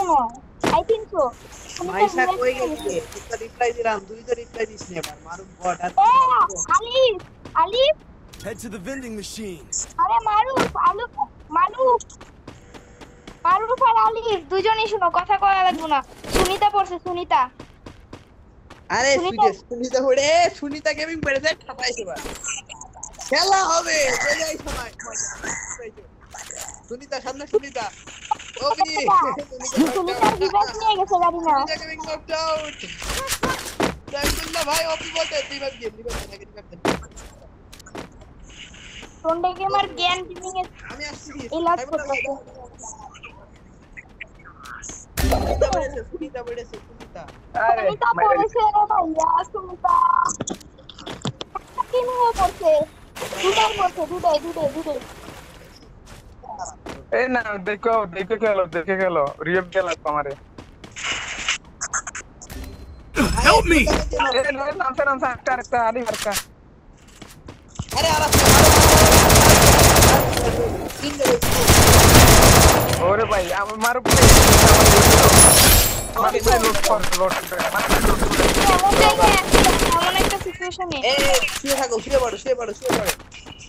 মনে হয় I think so Maisha কই গেলি রে তুই তো রিপ্লাই দিলাম তুই তো রিপ্লাই দিস না এবার মারুফ বট আর এ তুই মারুফ আলিফ আলিফ Head to the vending machine. আরে মারুফ আলু মারুফ মারুফ আর আলিফ দুজনেই শুনো কথা কয়া লাগবো না সুনিতা পড়ছে সুনিতা আরে সুনিতা সুনিতা হড়ে সুনিতা গেমিং বেড়ে যায় ঠাপাইছে এবার খেলা হবে চলে আই সময় সুনিতা সামনে সুনিতা ওবি সুনিতার ডিভাইস নিয়ে গেছে গাড়ি না Sunita gaming knocked out Saifullah ভাই ওবি বলতে দিবাব গেম টন্ডে গেমার জ্ঞান গেমিং এর আমি আসছি ইলাজ সাইফুল্লাহ ভাই সুনিতা বড়েছে সুনিতা আরে সুনিতা পড়েছে রে ভাইয়া সুনিতা কি নিয়ে পড়ছে দুটাই এই না দেখো দেখে খেলো রিয়েভ গেল আমারে Help me! এই নাম একটা আদি মারকা আরে আরে ওরে ভাই আমার মার উপরে আমার ভাই লোড এমন একটা সিচুয়েশনে এ শুয়ে পড়ো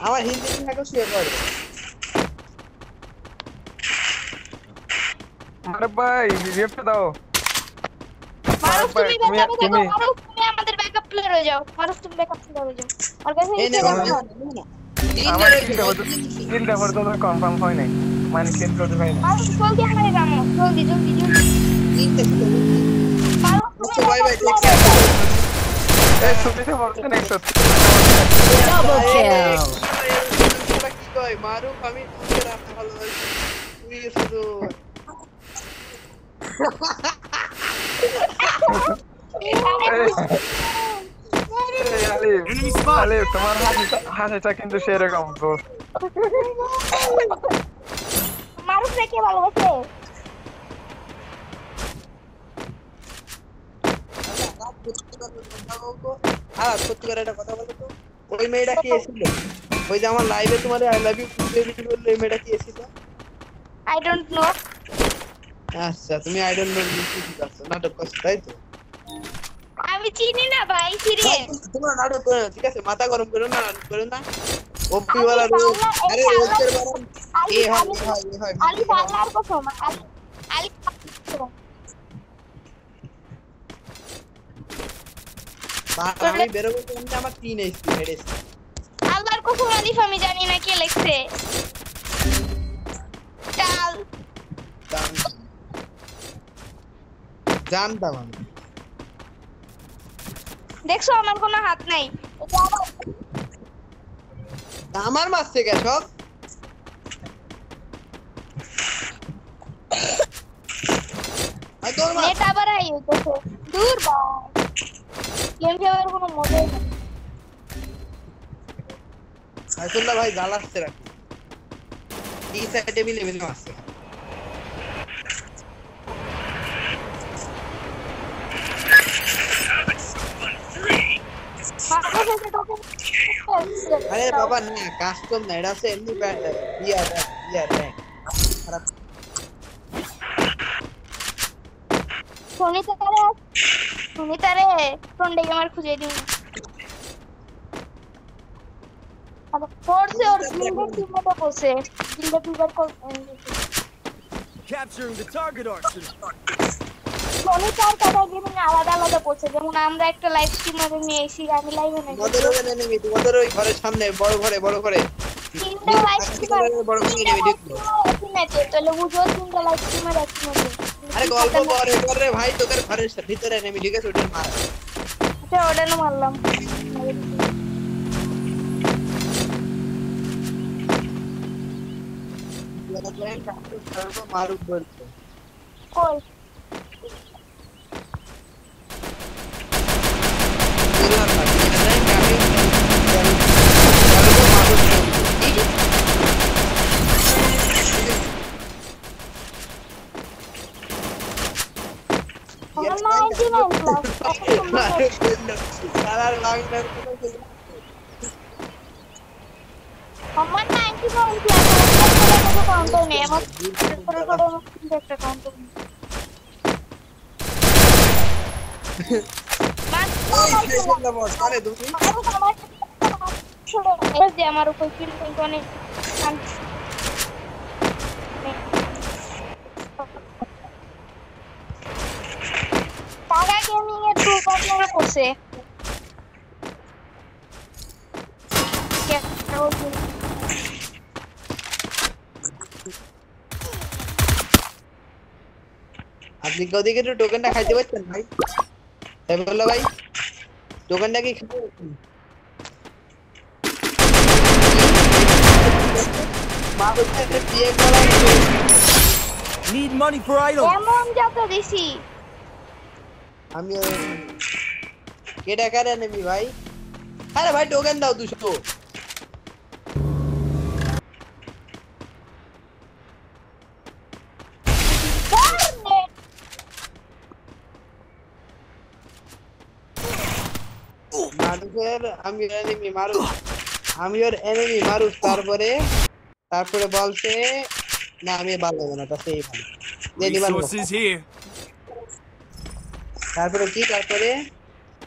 আমার হিন্দি থাকো শুয়ে পড়ো আরে ভাই রিয়েভটা দাও মারুফ তুমি তুমি মারুফ তুমি আমাদের ব্যাকআপ প্লেয়ার হয়ে যাও মারুফ তুমি ব্যাকআপ প্লেয়ার হয়ে যাও আর কাছে এই নে আমার কিলটা পর্যন্ত কনফার্ম হয় নাই মানে কিল করতে পারি না মারুফ জলদি আমারে রামো জলদি মারুফ তুমি বাই বাই এই সুবিধা বলতে নাই তো Double kill. কি কই মারুফ আমি তোকে রাখতে ভালো তুই শুধু Enemy spot! আলে তোমার হাসিটা কিন্তু সেরকম তো মারুফ কে ভালোবাসে সত্যি করে একটা কথা বলো তো ওই মেয়েটা কি এসেছিল ওই যে আমার লাইভে তোমার আই লাভ ইউ বেবি বললে ওই মেয়েটা কি এসেছিল আই ডোন্ট নো আচ্ছা তুমি আই ডোন্ট নো কি করছো নাটক করছো তাই তো আমি চিনি না ভাই সিরিয়াস তোমার নাটক করো ঠিক আছে মাথা গরম করো না ওপি वाला রোল আরে রোজের গরম এ হয় আলি আল্লাহর কসম আলি আমি বেরোবো কিন্তু আমার 3 এইচপি হেডেস আল্লাহর কসম আলিফ আমি জানি না কে লিখছে চাল জানতাম আমি দেখছো আমার কোনো হাত নাই আমার মাছ থেকে সব নেট আবার আই হইতেছে দূর ভাই গেম খেলার কোনো মজাই নেই সাইফুল্লাহ ভাই জ্বালাচ্ছে রাখি এই সাইডে মিলে আসছে আরে বাবা না কাস্টম না এটা আছে এমনি ইয়ার খারাপ সুনিতারে টন্ডে গেমার খুঁজে দিন আরে ফোর্সে ওর গিল্ডের টিমটা বসে গিল্ডের টিমের call Capturing the target archer. সুনিতার কথা গেমিং আলাদা পড়ছে যেমন আমরা একটা লাইভ স্ট্রিমারে নিয়ে এসি আমি লাইভে নেই মদরবে নেমি তোমাদের ওই ঘরের সামনে বড় ঘরে তিনটা লাইভ স্ট্রিমার বড় ঘরে নেমি দেখো তাহলে বুঝো তিনটা লাইভ স্ট্রিমার একসাথে আরে গল্প করে ভাই তোদের ঘরের ভিতরে নেমি ঠিক আছে ওটা মার আচ্ছা ওটা না মারলাম মারুক বলছে কই আমার 99 প্লাস কাউন্টার নেই আমার একটা কাউন্টার ওই স্টেশন দা বস আরে তুমি যে আমার উপর কিল অনেক টাকা গেমিং এর টু কর্নার করছে আপনি ওদিকে একটু টোকেনটা খাইতে পারছেন ভাই তাই বললো ভাই টোকেনটা কি খেতে পারছেন মা বলছে একটা বিয়ে করা Need money for items. এমন যত দিছি আমি কেডা কারে নেবি ভাই আরে ভাই টোকেন দাও 200 মারুফের আমি এনিমি মারু আমি ওর এনিমি মারু তারপরে বলছে না আমি ভালো হবে না তাতেই ভালো দেনি ভালো Resources here. তারপরে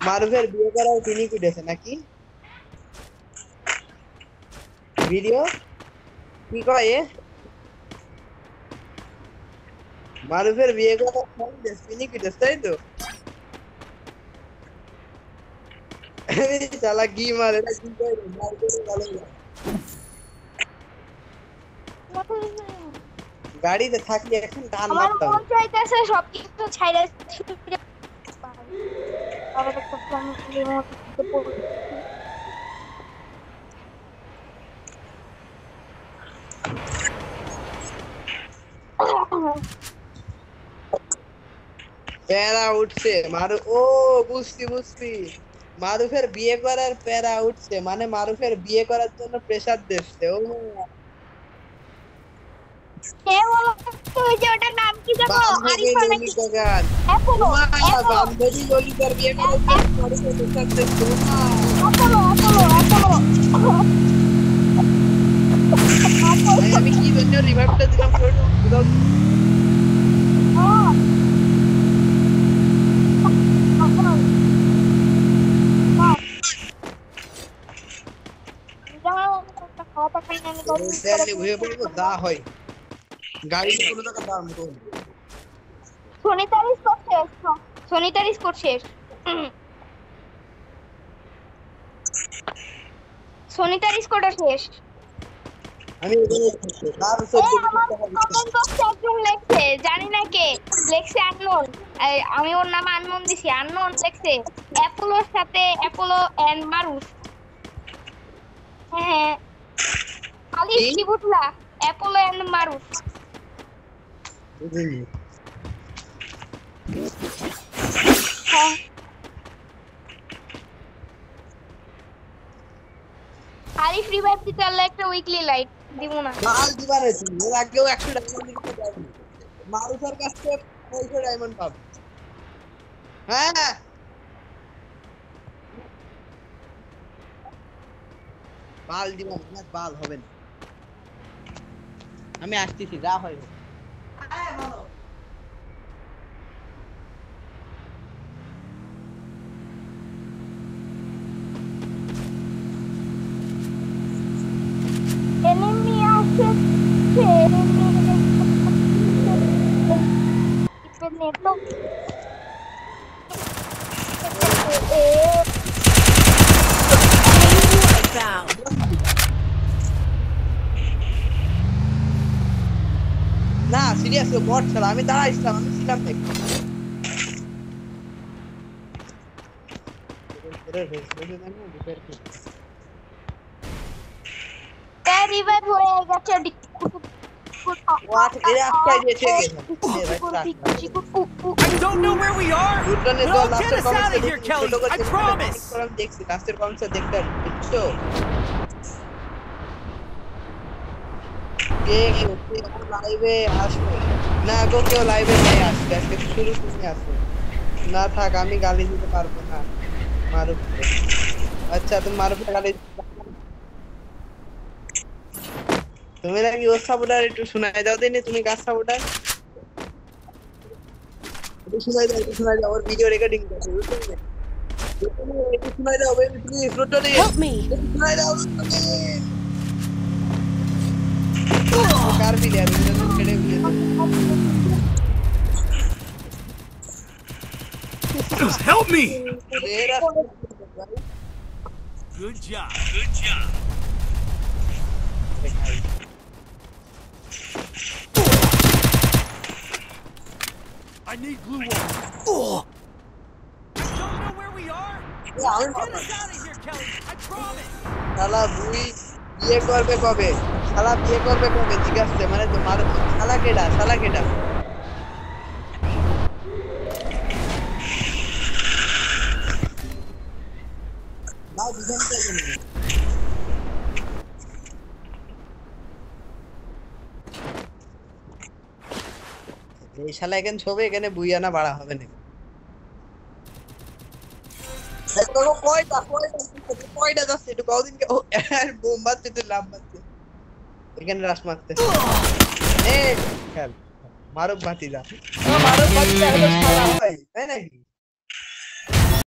মারুফের বিয়ে করার তিনি কুটেছে নাকি ভিডিও কি কয় মারুফের বিয়ে করার তিনি কুটেছে তাই তো শালা কি মারে না কি কয় মার করে ভালো গাড়িতে থাকলে এখন টান আমার মারতাম মন চাইতেছে সবকিছু ছাইড়া আবার একটা ফ্যামিলি মতো প্যারা উঠছে মারু ও বুঝছি মারুফের বিয়ে করার প্যারা উঠছে মানে মারুফের বিয়ে করার জন্য প্রেসার দিচ্ছে ও কে বলো তো ওই যে ওটার নাম কি জানো আরিফা নাকি অ্যাপোলো বান্ধবী ললিতার বিয়ে করার জন্য মারুফের প্রেসার দিচ্ছে অ্যাপোলো ভাই আমি কি জন্য রিভাইভটা দিলাম বুঝাও ঘুরে পড়বো যা হয় গাড়ি কোনো টাকা দাম কম সোনিতার স্কোর শেষ সোনিতার স্কোরটা শেষ আমি তার কমেন্ট বক্সে একজন লেখছে জানি না কে লেখছে আননোন আমি ওর নাম আননোন দিছি আননোন লেখছে অ্যাপোলোর সাথে অ্যাপোলো এন্ড মারুফ হ্যাঁ আলিফ কি বুঝলা অ্যাপোলো এন্ড মারুফ হ্যাঁ আলিফ রিভাইভ দিতে আল্লাহ একটা উইকলি লাইট দিব না মাল দিবারে তুমি এর আগেও 100 ডায়মন্ড দিতে পারবি মারুফের কাছ থেকে 500 ডায়মন্ড পাব হ্যাঁ বাল দিব না বাল হবে না আমি আসতেছি যা হয় আরে বলো enemy আসছে enemy নেটো Found. না সিরিয়াস বট ছাড়া আমি দাঁড়াইছিলাম আমি ছিলাম দেখ রিভাইভ হয়ে গেছে What? এর একটা দিয়েছে I don't know where we are. উঠনে But তো I'll get লাস্টের us out of কমেন্টে here, Kelly. I promise. আমি দেখছি লাস্টের কমেন্টে দেখতে বুঝছো কে লাইভে আসবে না গো কেউ লাইভে নাই আসবে আজকে শুরু তুমি আসবে না থাক আমি গালি দিতে পারবো না মারুফ আচ্ছা তুমি মারুফ গালি তুমি নাকি ওর সাপোর্টার একটু শোনায় দাও দিনি তুমি কার সাপোর্টার শোনা যায় ওর ভিডিও রেকর্ডিং করছে শোনা যাও বেবি প্লিজ রোটনি Help me. শোনা যাও কার মিলে আর কেড়ে মিলে Help me! तेरा Good job. Good job. I need glue wall. Oh! Don't know where we are? Get us out of here, Kelly. I promise. শালা বুই বিয়ে করবে কবে শালা বিয়ে করবে কবে জিজ্ঞাসা মানে তোমার শালা কেডা না বুঝান এই শালা এখানে ছবে এখানে বুইয়ানা বাড়া হবে না দেখো কয়টা যাচ্ছে একটু কদিন বোম বাজছে তো লাভ বাজছে এখানে রাশ মারতে খেল মারুক ভাতিজা হলো শালা হয় তাই নাকি